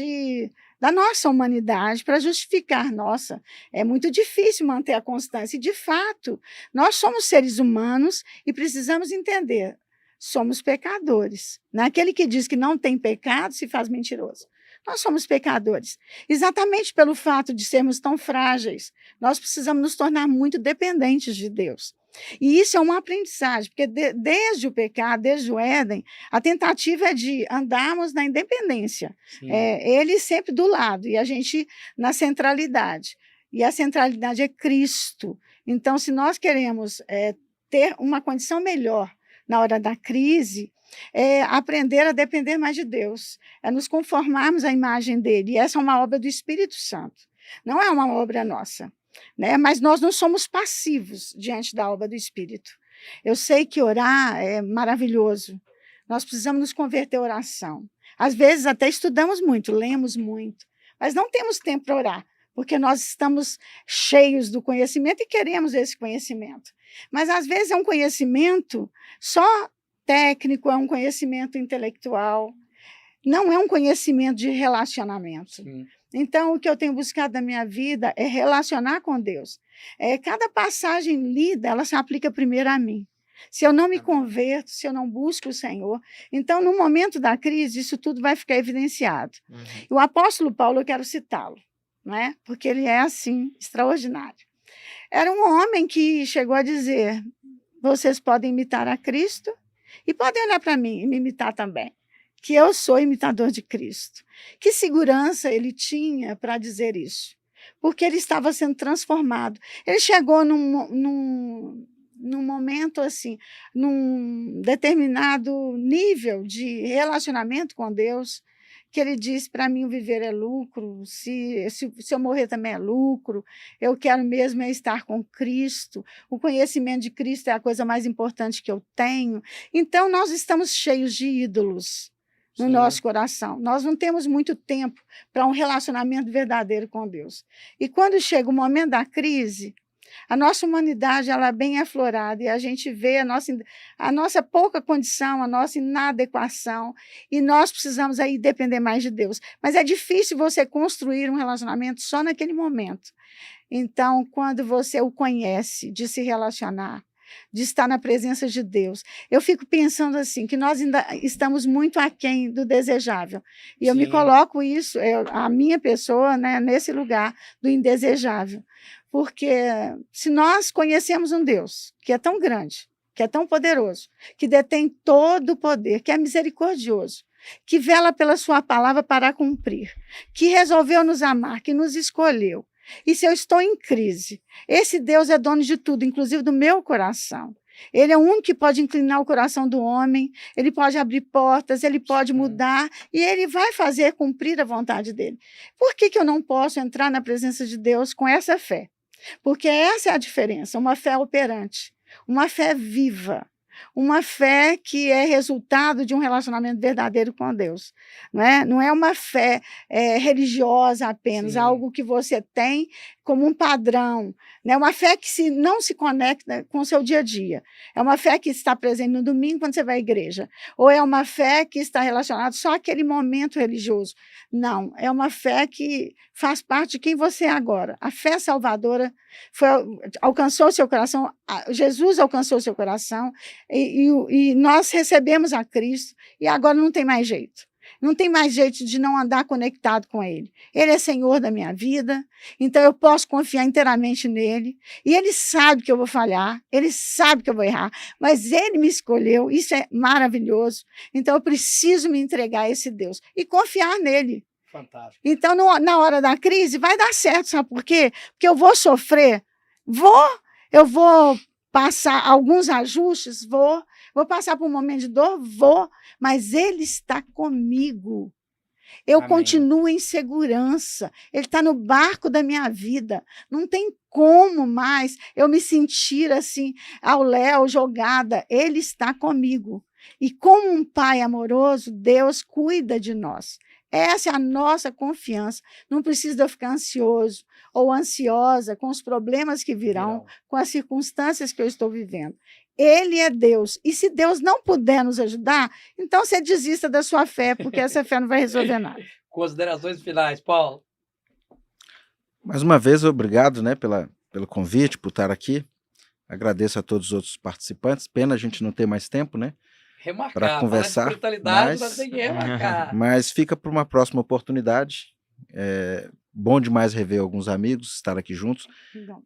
da nossa humanidade para justificar. Nossa, é muito difícil manter a constância. E, de fato, nós somos seres humanos e precisamos entender, somos pecadores. Aquele que diz que não tem pecado se faz mentiroso. Nós somos pecadores. Exatamente pelo fato de sermos tão frágeis, nós precisamos nos tornar muito dependentes de Deus. E isso é uma aprendizagem, porque desde o pecado, desde o Éden, a tentativa é de andarmos na independência. Ele sempre do lado e a gente na centralidade. E a centralidade é Cristo. Então, se nós queremos ter uma condição melhor na hora da crise, é aprender a depender mais de Deus, é nos conformarmos à imagem dele. E essa é uma obra do Espírito Santo, não é uma obra nossa. Mas nós não somos passivos diante da obra do Espírito. Eu sei que orar é maravilhoso. Nós precisamos nos converter à oração. Às vezes até estudamos muito, lemos muito, mas não temos tempo para orar, porque nós estamos cheios do conhecimento e queremos esse conhecimento. Mas às vezes é um conhecimento só técnico, é um conhecimento intelectual, não é um conhecimento de relacionamento. Sim. Então, o que eu tenho buscado na minha vida é relacionar com Deus. Cada passagem lida, ela se aplica primeiro a mim. Se eu não me converto, se eu não busco o Senhor, então, no momento da crise, isso tudo vai ficar evidenciado. O apóstolo Paulo, eu quero citá-lo, porque ele é, assim, extraordinário. Era um homem que chegou a dizer, vocês podem imitar a Cristo e podem olhar para mim e me imitar também, que eu sou imitador de Cristo. Que segurança ele tinha para dizer isso? Porque ele estava sendo transformado. Ele chegou num momento assim, num determinado nível de relacionamento com Deus, que ele disse, para mim o viver é lucro, se eu morrer também é lucro, eu quero mesmo estar com Cristo, o conhecimento de Cristo é a coisa mais importante que eu tenho. Então, nós estamos cheios de ídolos no nosso coração. Nós não temos muito tempo para um relacionamento verdadeiro com Deus. E quando chega o momento da crise, a nossa humanidade ela é bem aflorada e a gente vê a nossa pouca condição, a nossa inadequação, e nós precisamos aí depender mais de Deus. Mas é difícil você construir um relacionamento só naquele momento. Então, quando você o conhece, de se relacionar, de estar na presença de Deus. Eu fico pensando assim, que nós ainda estamos muito aquém do desejável. E eu me coloco isso, a minha pessoa, nesse lugar do indesejável. Porque se nós conhecemos um Deus que é tão grande, que é tão poderoso, que detém todo o poder, que é misericordioso, que vela pela sua palavra para cumprir, que resolveu nos amar, que nos escolheu, e se eu estou em crise, esse Deus é dono de tudo, inclusive do meu coração. Ele é o único que pode inclinar o coração do homem, ele pode abrir portas, ele pode mudar, e ele vai fazer cumprir a vontade dele. Por que eu não posso entrar na presença de Deus com essa fé? Porque essa é a diferença, uma fé operante, uma fé viva, uma fé que é resultado de um relacionamento verdadeiro com Deus. Não é uma fé religiosa apenas, algo que você tem como um padrão. É uma fé que não se conecta com o seu dia a dia. É uma fé que está presente no domingo quando você vai à igreja. Ou é uma fé que está relacionada só àquele momento religioso. Não, é uma fé que faz parte de quem você é agora. A fé salvadora alcançou seu coração, Jesus alcançou seu coração, e nós recebemos a Cristo, e agora não tem mais jeito. Não tem mais jeito de não andar conectado com Ele. Ele é Senhor da minha vida, então eu posso confiar inteiramente nele. E Ele sabe que eu vou falhar, Ele sabe que eu vou errar, mas Ele me escolheu, isso é maravilhoso. Então eu preciso me entregar a esse Deus e confiar nele. Fantástico. Então, na hora da crise, vai dar certo, sabe por quê? Porque eu vou sofrer, eu vou passar alguns ajustes, vou passar por um momento de dor, mas Ele está comigo. Eu Amém. continuo em segurança. Ele está no barco da minha vida. Não tem como mais eu me sentir assim, ao léu, jogada. Ele está comigo. E como um pai amoroso, Deus cuida de nós. Essa é a nossa confiança. Não precisa eu ficar ansioso ou ansiosa com os problemas que virão, com as circunstâncias que eu estou vivendo. Ele é Deus. E se Deus não puder nos ajudar, então você desista da sua fé, porque essa fé não vai resolver nada. Considerações finais, Paulo. Mais uma vez, obrigado, né, pelo convite, por estar aqui. Agradeço a todos os outros participantes. Pena a gente não ter mais tempo, né? Remarcar. Para conversar. Falar de espiritualidade, mas, nós temos que remarcar. Mas fica para uma próxima oportunidade. É bom demais rever alguns amigos, estar aqui juntos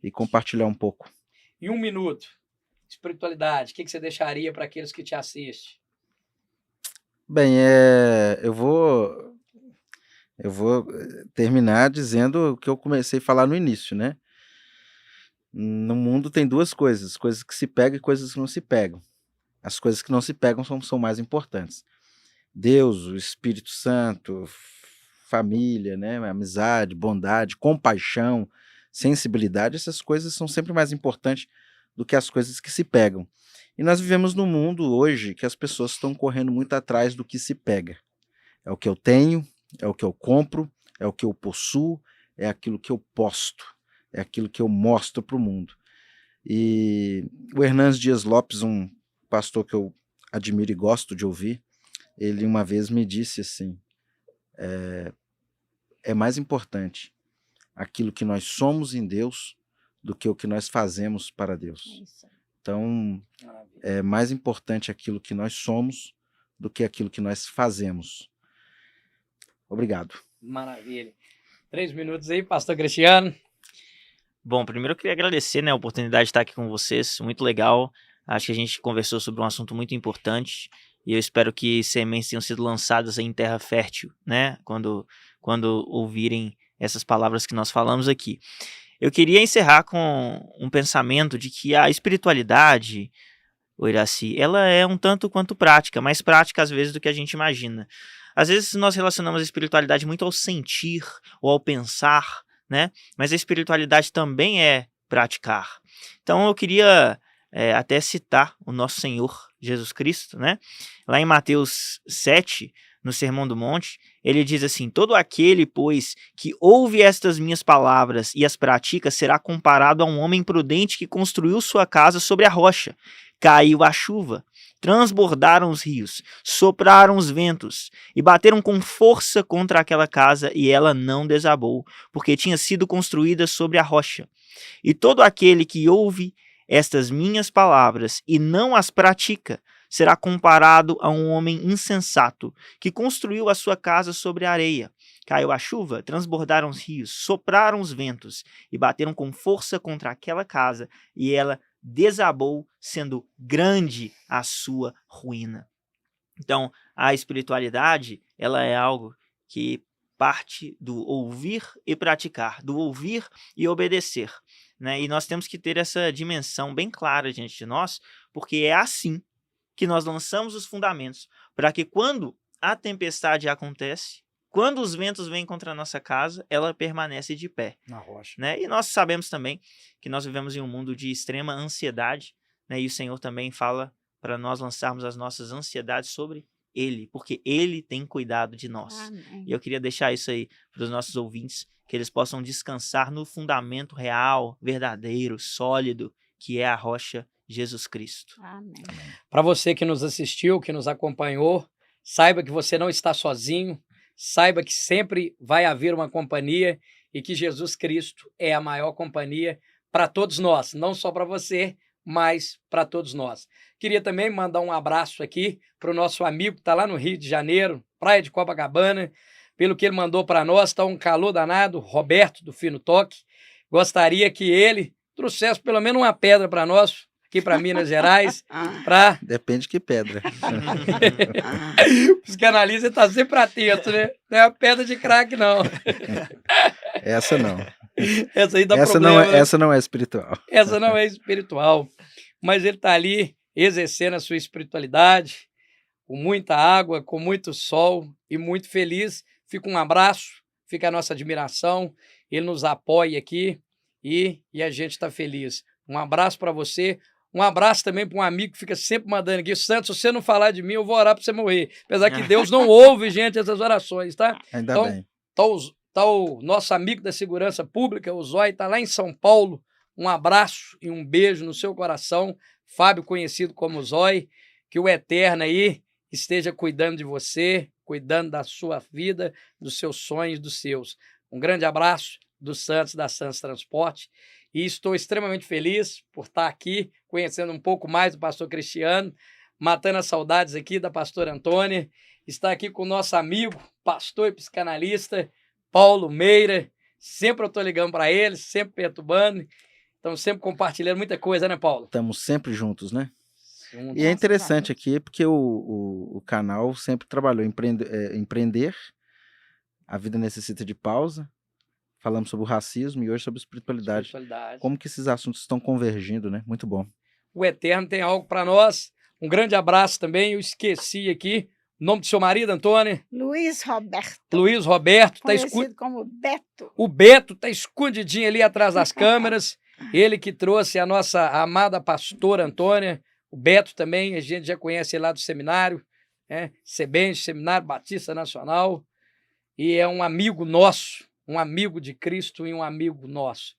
e compartilhar um pouco. Em 1 minuto, espiritualidade, o que você deixaria para aqueles que te assistem? Bem, eu vou terminar dizendo o que eu comecei a falar no início, né? No mundo tem duas coisas que se pegam e coisas que não se pegam. As coisas que não se pegam são mais importantes. Deus, o Espírito Santo, família, né? Amizade, bondade, compaixão, sensibilidade, essas coisas são sempre mais importantes do que as coisas que se pegam. E nós vivemos num mundo hoje que as pessoas estão correndo muito atrás do que se pega. É o que eu tenho, é o que eu compro, é o que eu possuo, é aquilo que eu posto, é aquilo que eu mostro para o mundo. E o Hernandes Dias Lopes, um pastor que eu admiro e gosto de ouvir, ele uma vez me disse assim, é mais importante aquilo que nós somos em Deus do que o que nós fazemos para Deus. Então, é mais importante aquilo que nós somos do que aquilo que nós fazemos. Obrigado. Maravilha. 3 minutos aí, pastor Cristiano. Bom, primeiro eu queria agradecer, né, a oportunidade de estar aqui com vocês, muito legal. Acho que a gente conversou sobre um assunto muito importante e eu espero que sementes tenham sido lançadas em terra fértil, né, quando ouvirem essas palavras que nós falamos aqui. Eu queria encerrar com um pensamento de que a espiritualidade, o Iraci, ela é um tanto quanto prática, mais prática às vezes do que a gente imagina. Às vezes nós relacionamos a espiritualidade muito ao sentir ou ao pensar, né? Mas a espiritualidade também é praticar. Então eu queria até citar o nosso Senhor Jesus Cristo, né? Lá em Mateus 7, no Sermão do Monte, ele diz assim: todo aquele, pois, que ouve estas minhas palavras e as pratica, será comparado a um homem prudente que construiu sua casa sobre a rocha. Caiu a chuva, transbordaram os rios, sopraram os ventos e bateram com força contra aquela casa e ela não desabou, porque tinha sido construída sobre a rocha. E todo aquele que ouve estas minhas palavras e não as pratica, será comparado a um homem insensato que construiu a sua casa sobre a areia. Caiu a chuva, transbordaram os rios, sopraram os ventos e bateram com força contra aquela casa e ela desabou, sendo grande a sua ruína. Então, a espiritualidade, ela é algo que parte do ouvir e praticar, do ouvir e obedecer, né? E nós temos que ter essa dimensão bem clara diante de nós, porque é assim que nós lançamos os fundamentos, para que quando a tempestade acontece, quando os ventos vêm contra a nossa casa, ela permanece de pé. Na rocha. Né? E nós sabemos também que nós vivemos em um mundo de extrema ansiedade, né? E o Senhor também fala para nós lançarmos as nossas ansiedades sobre Ele, porque Ele tem cuidado de nós. Amém. E eu queria deixar isso aí para os nossos ouvintes, que eles possam descansar no fundamento real, verdadeiro, sólido, que é a rocha Jesus Cristo. Amém. Para você que nos assistiu, que nos acompanhou, saiba que você não está sozinho, saiba que sempre vai haver uma companhia e que Jesus Cristo é a maior companhia para todos nós, não só para você, mas para todos nós. Queria também mandar um abraço aqui para o nosso amigo que está lá no Rio de Janeiro, Praia de Copacabana, pelo que ele mandou para nós, está um calor danado, Roberto do Fino Toque. Gostaria que ele trouxesse pelo menos uma pedra para nós, aqui para Minas Gerais, para... Depende que pedra. Os canalistas estão sempre atentos, né? Não é a pedra de crack, não. Essa não. Essa aí dá Essa problema, né? Essa não é espiritual. Essa não é espiritual. Mas ele está ali exercendo a sua espiritualidade, com muita água, com muito sol e muito feliz, fica um abraço, fica a nossa admiração, ele nos apoia aqui e a gente está feliz. Um abraço para você, um abraço também para um amigo que fica sempre mandando aqui, Santos, se você não falar de mim, eu vou orar para você morrer. Apesar que Deus não ouve, gente, essas orações, tá? Ainda Então, bem. Tá o nosso amigo da segurança pública, o Zói, está lá em São Paulo. Um abraço e um beijo no seu coração. Fábio, conhecido como Zói, que o Eterno aí esteja cuidando de você, cuidando da sua vida, dos seus sonhos, dos seus. Um grande abraço do Santos, da Santos Transporte. E estou extremamente feliz por estar aqui, conhecendo um pouco mais do pastor Cristiano, matando as saudades aqui da pastora Antônia. Está aqui com o nosso amigo, pastor e psicanalista, Paulo Meira. Sempre eu estou ligando para ele, sempre perturbando. Estamos sempre compartilhando muita coisa, né, Paulo? Estamos sempre juntos, né? Juntos. E é interessante aqui porque o canal sempre trabalhou empreender, a vida necessita de pausa. Falamos sobre o racismo e hoje sobre espiritualidade. Como que esses assuntos estão convergindo, né? Muito bom. O Eterno tem algo para nós. Um grande abraço também. Eu esqueci aqui o nome do seu marido, Antônio. Luiz Roberto. Luiz Roberto. Conhecido como Beto. O Beto está escondidinho ali atrás das câmeras. Ele que trouxe a nossa amada pastora Antônia. O Beto também, a gente já conhece ele lá do seminário, né? SEBENS, Seminário Batista Nacional. E é um amigo nosso, um amigo de Cristo e um amigo nosso.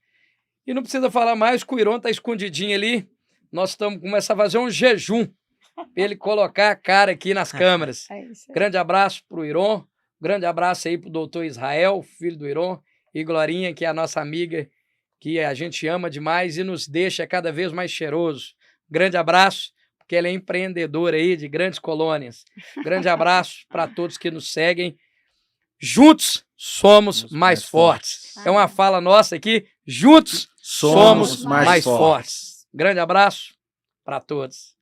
E não precisa falar mais, que o Iron está escondidinho ali. Nós estamos começando a fazer um jejum para ele colocar a cara aqui nas câmeras. É isso aí. Grande abraço para o Iron, grande abraço aí para o doutor Israel, filho do Iron, e Glorinha, que é a nossa amiga, que a gente ama demais e nos deixa cada vez mais cheiroso. Grande abraço, porque ela é empreendedora aí de grandes colônias. Grande abraço para todos que nos seguem. Juntos somos mais fortes. É uma fala nossa aqui. Juntos somos mais fortes. Grande abraço para todos.